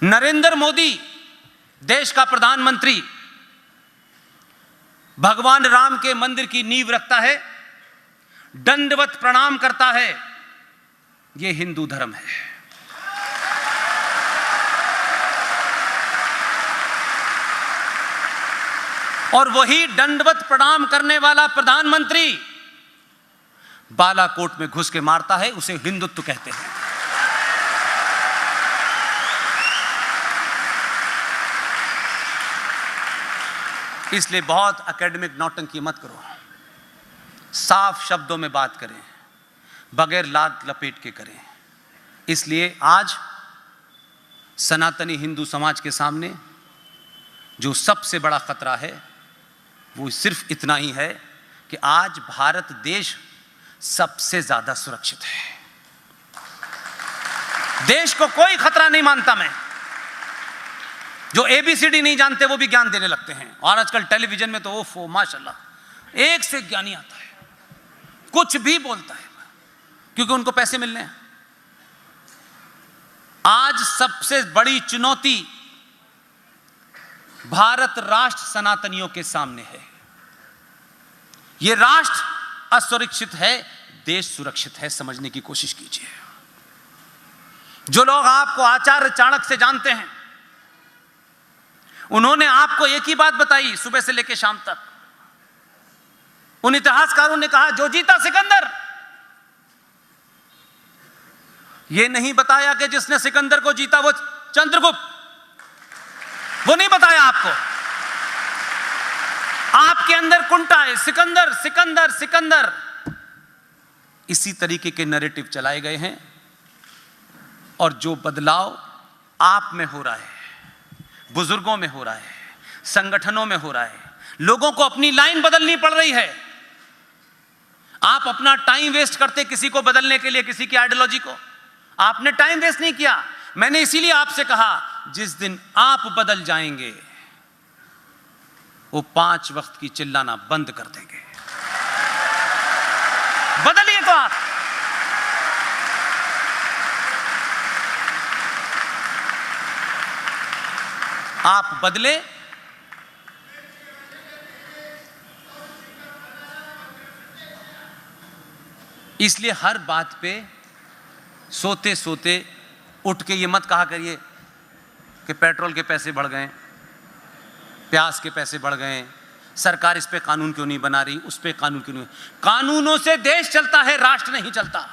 नरेंद्र मोदी देश का प्रधानमंत्री भगवान राम के मंदिर की नींव रखता है, दंडवत प्रणाम करता है। यह हिंदू धर्म है। और वही दंडवत प्रणाम करने वाला प्रधानमंत्री बालाकोट में घुस के मारता है, उसे हिंदुत्व कहते हैं। इसलिए बहुत एकेडमिक नौटंकी मत करो, साफ शब्दों में बात करें, बगैर लात लपेट के करें। इसलिए आज सनातनी हिंदू समाज के सामने जो सबसे बड़ा खतरा है वो सिर्फ इतना ही है कि आज भारत देश सबसे ज्यादा सुरक्षित है। देश को कोई खतरा नहीं मानता मैं। जो ABCD नहीं जानते वो भी ज्ञान देने लगते हैं, और आजकल टेलीविजन में तो ओफो माशाल्लाह एक से ज्ञानी आता है, कुछ भी बोलता है, क्योंकि उनको पैसे मिलने हैं। आज सबसे बड़ी चुनौती भारत राष्ट्र सनातनियों के सामने है। यह राष्ट्र असुरक्षित है, देश सुरक्षित है, समझने की कोशिश कीजिए। जो लोग आपको आचार्य चाणक्य से जानते हैं, उन्होंने आपको एक ही बात बताई सुबह से लेकर शाम तक। उन इतिहासकारों ने कहा जो जीता सिकंदर, यह नहीं बताया कि जिसने सिकंदर को जीता वो चंद्रगुप्त, वो नहीं बताया आपको। आपके अंदर कुंठा है, सिकंदर सिकंदर सिकंदर। इसी तरीके के नैरेटिव चलाए गए हैं, और जो बदलाव आप में हो रहा है, बुजुर्गों में हो रहा है, संगठनों में हो रहा है, लोगों को अपनी लाइन बदलनी पड़ रही है। आप अपना टाइम वेस्ट करते किसी को बदलने के लिए, किसी की आइडियोलॉजी को। आपने टाइम वेस्ट नहीं किया। मैंने इसीलिए आपसे कहा जिस दिन आप बदल जाएंगे वो 5 वक्त की चिल्लाना बंद कर देंगे। बदलिए तो आप बदले। इसलिए हर बात पे सोते सोते उठ के ये मत कहा करिए कि पेट्रोल के पैसे बढ़ गए, प्याज के पैसे बढ़ गए, सरकार इस पे कानून क्यों नहीं बना रही, उस पे कानून क्यों नहीं। कानूनों से देश चलता है, राष्ट्र नहीं चलता।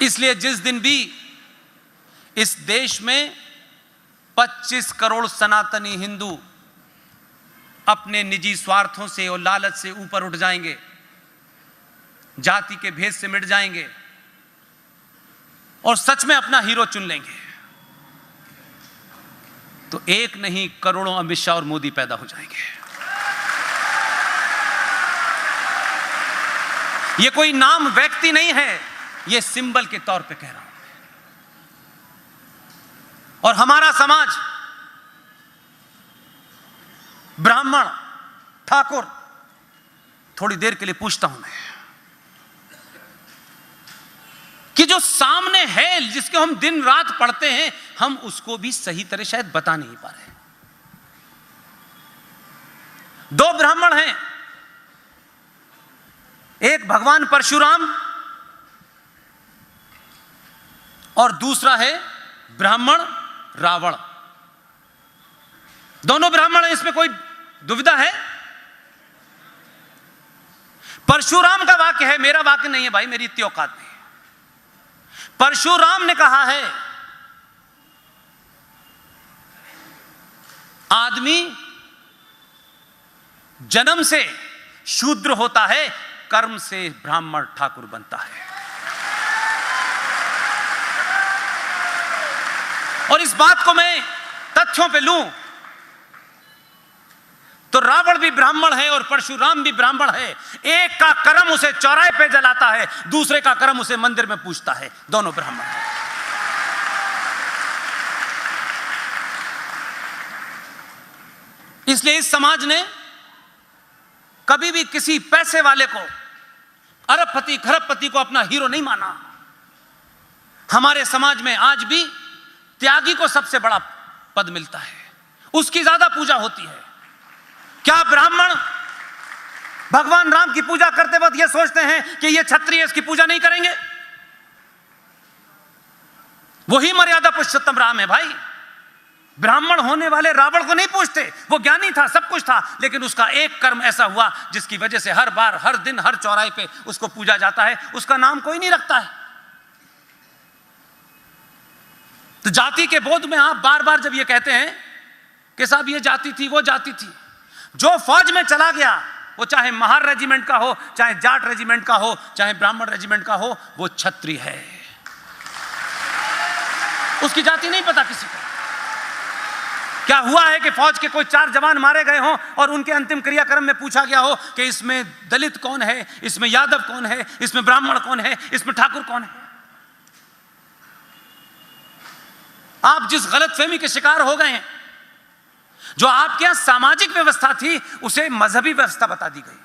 इसलिए जिस दिन भी इस देश में 25 करोड़ सनातनी हिंदू अपने निजी स्वार्थों से और लालच से ऊपर उठ जाएंगे, जाति के भेद से मिट जाएंगे और सच में अपना हीरो चुन लेंगे, तो एक नहीं करोड़ों अमित शाह और मोदी पैदा हो जाएंगे। ये कोई नाम व्यक्ति नहीं है, ये सिंबल के तौर पे कह रहा हूं। और हमारा समाज ब्राह्मण, ठाकुर, थोड़ी देर के लिए पूछता हूं मैं कि जो सामने है, जिसके हम दिन रात पढ़ते हैं, हम उसको भी सही तरह शायद बता नहीं पा रहे। 2 ब्राह्मण हैं, एक भगवान परशुराम और दूसरा है ब्राह्मण रावण। दोनों ब्राह्मण हैं, इसमें कोई दुविधा है? परशुराम का वाक्य है, मेरा वाक्य नहीं है भाई, मेरी इतनी औकात नहीं। परशुराम ने कहा है आदमी जन्म से शूद्र होता है, कर्म से ब्राह्मण ठाकुर बनता है। और इस बात को मैं तथ्यों पे लूं तो रावण भी ब्राह्मण है और परशुराम भी ब्राह्मण है। एक का कर्म उसे चौराहे पे जलाता है, दूसरे का कर्म उसे मंदिर में पूजता है। दोनों ब्राह्मण हैं। इसलिए इस समाज ने कभी भी किसी पैसे वाले को, अरबपति खरबपति को अपना हीरो नहीं माना। हमारे समाज में आज भी त्यागी को सबसे बड़ा पद मिलता है, उसकी ज्यादा पूजा होती है। क्या ब्राह्मण भगवान राम की पूजा करते वक्त यह सोचते हैं कि ये क्षत्रिय इसकी पूजा नहीं करेंगे? वही मर्यादा पुरुषोत्तम राम है भाई। ब्राह्मण होने वाले रावण को नहीं पूछते, वो ज्ञानी था, सब कुछ था, लेकिन उसका एक कर्म ऐसा हुआ जिसकी वजह से हर बार, हर दिन, हर चौराहे पे उसको पूजा जाता है, उसका नाम कोई नहीं रखता है। तो जाति के बोध में आप बार बार जब ये कहते हैं कि साहब ये जाति थी, वो जाति थी, जो फौज में चला गया, वो चाहे महार रेजिमेंट का हो, चाहे जाट रेजिमेंट का हो, चाहे ब्राह्मण रेजिमेंट का हो, वो क्षत्रिय है, उसकी जाति नहीं पता किसी को। क्या हुआ है कि फौज के कोई 4 जवान मारे गए हों और उनके अंतिम क्रियाक्रम में पूछा गया हो कि इसमें दलित कौन है, इसमें यादव कौन है, इसमें ब्राह्मण कौन है, इसमें ठाकुर कौन है? आप जिस गलतफहमी के शिकार हो गए हैं, जो आपके यहां सामाजिक व्यवस्था थी उसे मजहबी व्यवस्था बता दी गई।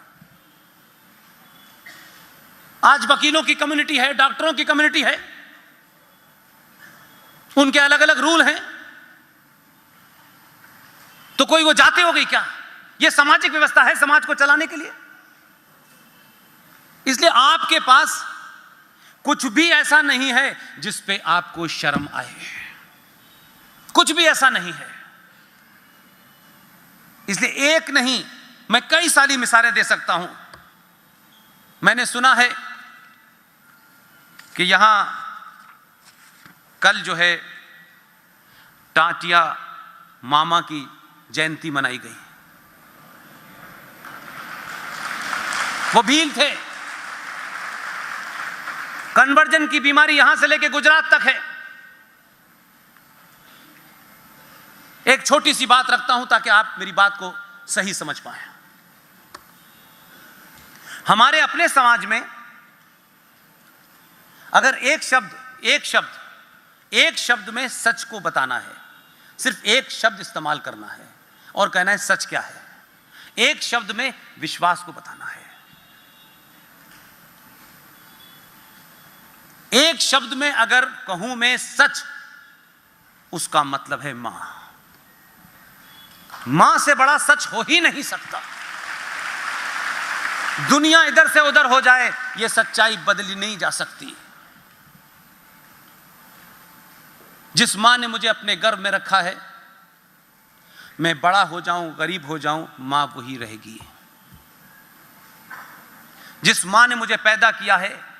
आज वकीलों की कम्युनिटी है, डॉक्टरों की कम्युनिटी है, उनके अलग अलग रूल हैं, तो कोई वो जाति हो गई क्या? ये सामाजिक व्यवस्था है समाज को चलाने के लिए। इसलिए आपके पास कुछ भी ऐसा नहीं है जिस पे आपको शर्म आए, कुछ भी ऐसा नहीं है। इसलिए एक नहीं, मैं कई सारी मिसालें दे सकता हूं। मैंने सुना है कि यहां कल जो है टाटिया मामा की जयंती मनाई गई। वो भील थे, कन्वर्जन की बीमारी यहां से लेकर गुजरात तक है। एक छोटी सी बात रखता हूं ताकि आप मेरी बात को सही समझ पाएं। हमारे अपने समाज में अगर एक शब्द में सच को बताना है, सिर्फ एक शब्द इस्तेमाल करना है और कहना है सच क्या है। एक शब्द में विश्वास को बताना है, एक शब्द में अगर कहूं मैं सच, उसका मतलब है मां। मां से बड़ा सच हो ही नहीं सकता। दुनिया इधर से उधर हो जाए, यह सच्चाई बदली नहीं जा सकती। जिस मां ने मुझे अपने गर्भ में रखा है, मैं बड़ा हो जाऊं, गरीब हो जाऊं, मां वही रहेगी। जिस मां ने मुझे पैदा किया है,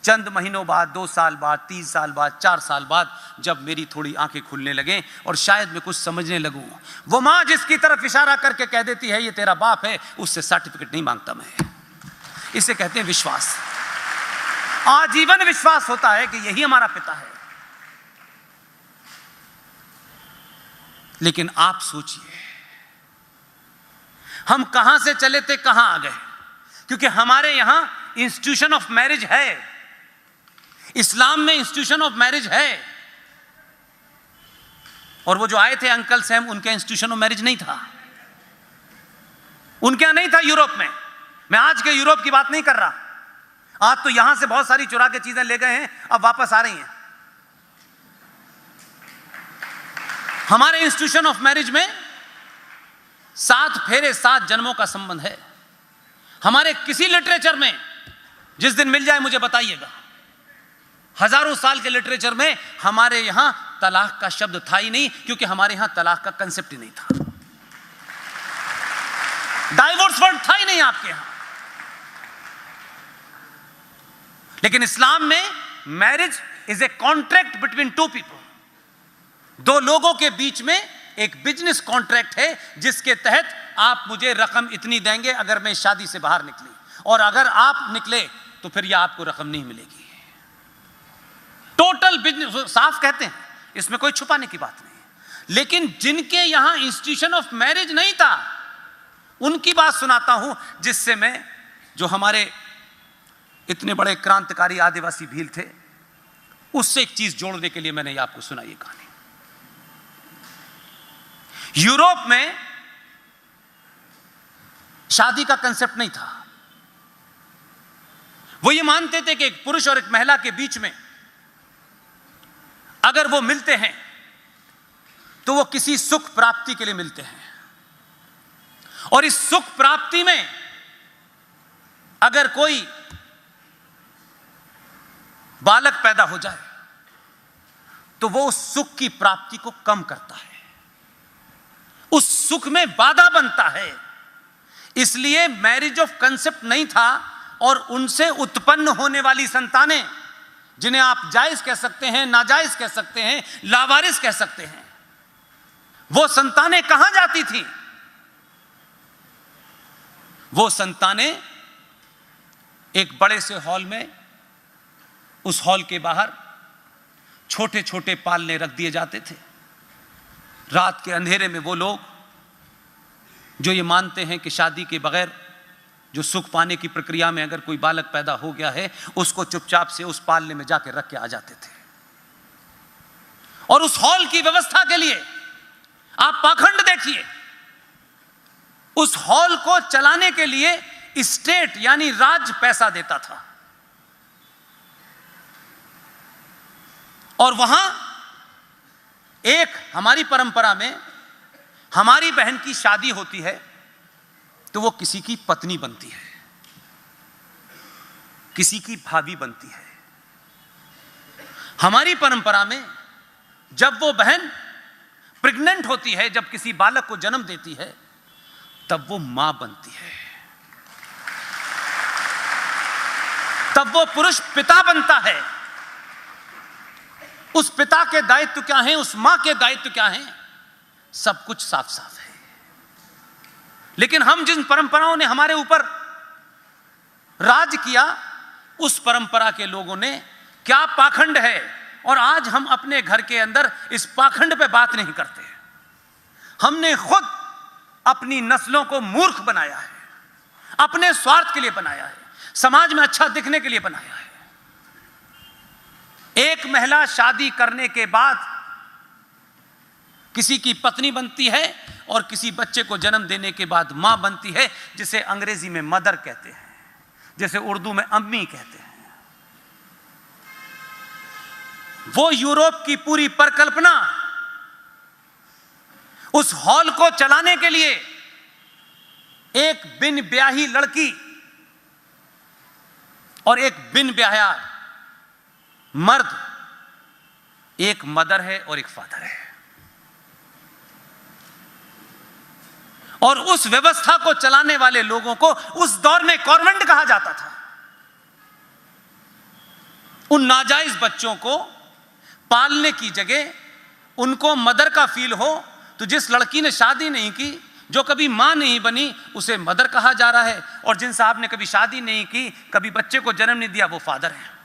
चंद महीनों बाद, 2 साल बाद, 3 साल बाद, 4 साल बाद, जब मेरी थोड़ी आंखें खुलने लगे और शायद मैं कुछ समझने लगूं, वो मां जिसकी तरफ इशारा करके कह देती है ये तेरा बाप है, उससे सर्टिफिकेट नहीं मांगता मैं। इसे कहते हैं विश्वास। आजीवन विश्वास होता है कि यही हमारा पिता है। लेकिन आप सोचिए, हम कहां से चले थे, कहां आ गए? क्योंकि हमारे यहां इंस्टीट्यूशन ऑफ मैरिज है, इस्लाम में इंस्टीट्यूशन ऑफ मैरिज है, और वो जो आए थे अंकल सैम, उनके इंस्टीट्यूशन ऑफ मैरिज नहीं था, उनके यहां नहीं था यूरोप में। मैं आज के यूरोप की बात नहीं कर रहा, आज तो यहां से बहुत सारी चुरा के चीजें ले गए हैं, अब वापस आ रही हैं। हमारे इंस्टीट्यूशन ऑफ मैरिज में 7 फेरे 7 जन्मों का संबंध है। हमारे किसी लिटरेचर में, जिस दिन मिल जाए मुझे बताइएगा, हजारों साल के लिटरेचर में हमारे यहां तलाक का शब्द था ही नहीं, क्योंकि हमारे यहां तलाक का कंसेप्ट ही नहीं था। डाइवोर्स वर्ड था ही नहीं आपके यहां। लेकिन इस्लाम में marriage is a contract between 2 people. 2 लोगों के बीच में एक बिजनेस कॉन्ट्रैक्ट है, जिसके तहत आप मुझे रकम इतनी देंगे अगर मैं शादी से बाहर निकली, और अगर आप निकले तो फिर यह आपको रकम नहीं मिलेगी। टोटल बिजनेस, साफ कहते हैं, इसमें कोई छुपाने की बात नहीं। लेकिन जिनके यहां इंस्टीट्यूशन ऑफ मैरिज नहीं था, उनकी बात सुनाता हूं, जिससे मैं, जो हमारे इतने बड़े क्रांतिकारी आदिवासी भील थे, उससे एक चीज जोड़ने के लिए मैंने ये आपको सुनाई कहानी। यूरोप में शादी का कंसेप्ट नहीं था। वो ये मानते थे कि एक पुरुष और एक महिला के बीच में अगर वो मिलते हैं तो वो किसी सुख प्राप्ति के लिए मिलते हैं, और इस सुख प्राप्ति में अगर कोई बालक पैदा हो जाए तो वो उस सुख की प्राप्ति को कम करता है, उस सुख में बाधा बनता है। इसलिए मैरिज ऑफ कंसेप्ट नहीं था, और उनसे उत्पन्न होने वाली संतानें, जिन्हें आप जायज कह सकते हैं, नाजायज कह सकते हैं, लावारिस कह सकते हैं, वो संतानें कहां जाती थी? वो संतानें एक बड़े से हॉल में, उस हॉल के बाहर छोटे छोटे पालने रख दिए जाते थे। रात के अंधेरे में वो लोग जो ये मानते हैं कि शादी के बगैर जो सुख पाने की प्रक्रिया में अगर कोई बालक पैदा हो गया है, उसको चुपचाप से उस पालने में जाकर रख के आ जाते थे। और उस हॉल की व्यवस्था के लिए आप पाखंड देखिए, उस हॉल को चलाने के लिए स्टेट यानी राज्य पैसा देता था। और वहां एक हमारी परंपरा में हमारी बहन की शादी होती है तो वो किसी की पत्नी बनती है, किसी की भाभी बनती है। हमारी परंपरा में जब वो बहन प्रेग्नेंट होती है, जब किसी बालक को जन्म देती है, तब वो मां बनती है, तब वो पुरुष पिता बनता है। उस पिता के दायित्व क्या हैं, उस मां के दायित्व क्या हैं, सब कुछ साफ साफ है। लेकिन हम जिन परंपराओं ने हमारे ऊपर राज किया, उस परंपरा के लोगों ने क्या पाखंड है, और आज हम अपने घर के अंदर इस पाखंड पे बात नहीं करते। हमने खुद अपनी नस्लों को मूर्ख बनाया है, अपने स्वार्थ के लिए बनाया है, समाज में अच्छा दिखने के लिए बनाया है। एक महिला शादी करने के बाद किसी की पत्नी बनती है और किसी बच्चे को जन्म देने के बाद मां बनती है, जिसे अंग्रेजी में मदर कहते हैं, जैसे उर्दू में अम्मी कहते हैं। वो यूरोप की पूरी परिकल्पना उस हॉल को चलाने के लिए एक बिन ब्याही लड़की और एक बिन ब्याहा मर्द, एक मदर है और एक फादर है। और उस व्यवस्था को चलाने वाले लोगों को उस दौर में कॉन्वेंट कहा जाता था। उन नाजायज बच्चों को पालने की जगह उनको मदर का फील हो, तो जिस लड़की ने शादी नहीं की, जो कभी मां नहीं बनी, उसे मदर कहा जा रहा है, और जिन साहब ने कभी शादी नहीं की, कभी बच्चे को जन्म नहीं दिया, वो फादर है।